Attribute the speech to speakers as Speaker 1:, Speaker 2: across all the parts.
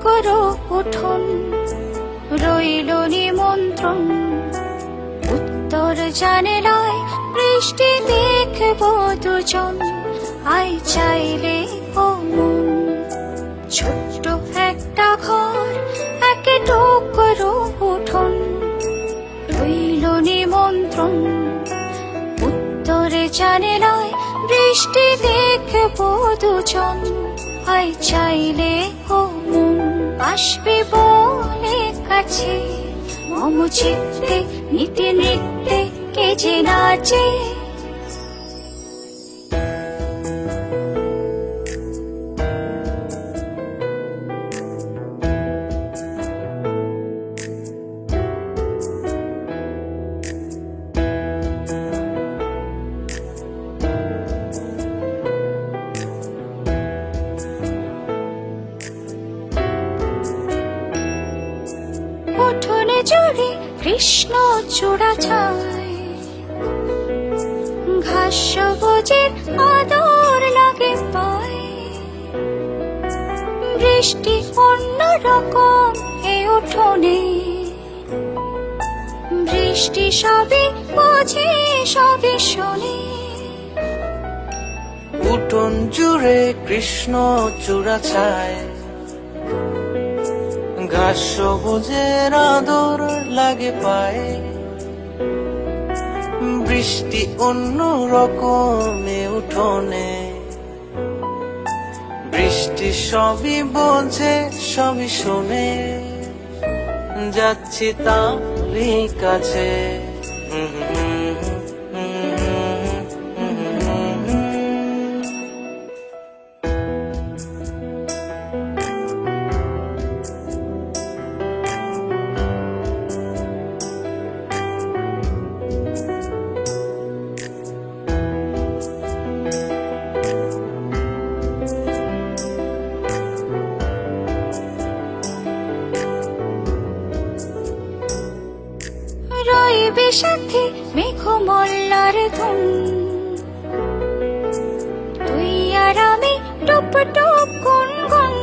Speaker 1: টুকরো উঠোন রইল নিমন্ত্রণ। উত্তর জানালায় বৃষ্টি দেখবো দুজন, আই চাইলে ও মন। ছোট্ট একটা ঘর, এক টুকরো উঠোন রইল নিমন্ত্রণ। উত্তর জানালায় বৃষ্টি দেখবো দুজন, আই চাইলে ও মন। আসবি বলে কাছে মম চিত্তে, নিতে নিতে কে যে নাচে। উঠোনে জুড়ে কৃষ্ণ চূড়া ছায়, ঘাস সবুজের আদর লাগে পায়। বৃষ্টি অন্যরকম এ উঠোনে, বৃষ্টি সবে বোঝে সবে শোনে।
Speaker 2: উঠোন জুড়ে কৃষ্ণ চূড়া ছায়, ঘাস সবুজের আদর লাগে পায়ে। বৃষ্টি অন্য রকমে উঠোনে, বৃষ্টি সবই বোঝে সবই শোনে। যাচ্ছি তারই কাছে,
Speaker 1: রইবে সাথে মেঘমল্লার ধুন। তুই আর আমি টুপ টুপ গুনগুন।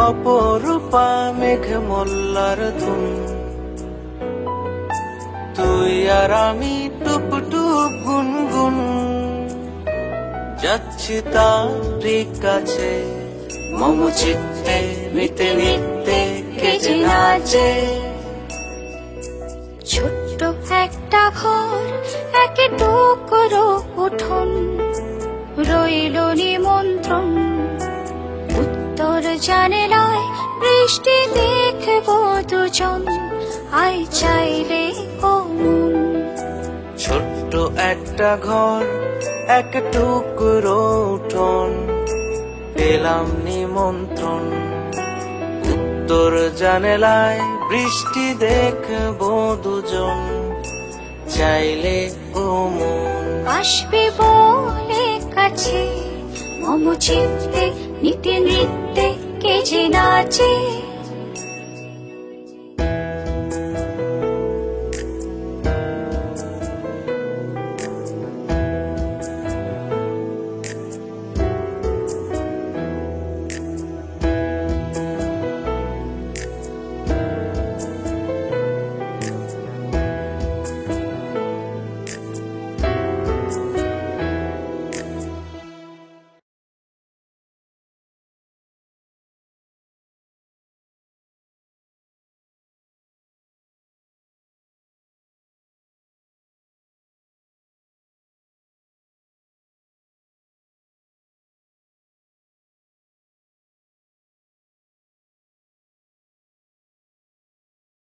Speaker 2: অপরূপা মেঘ মোল্লার ধুন। তুই আর আমি টুপ টুপ গুনগুন। যাচ্ছি তারই কাছে মম চিত্তে, নিতে নিতে কে যে নাচে।
Speaker 1: ছোট্ট একটা ঘর, এক টুকরো উঠোন রইল নিমন্ত্রণ। উত্তর জানালায় বৃষ্টি দেখবো দুজন, আই চাইলে ও মন।
Speaker 2: ছোট্ট একটা ঘর, এক টুকরো উঠোন পেলাম নিমন্ত্রণ। উত্তর জানালায় বৃষ্টি দেখবো দুজন, চাইলে ও মন।
Speaker 1: আসবে বলে কাছে মম চিত্তে, নিতে নিতে কে যে নাচে।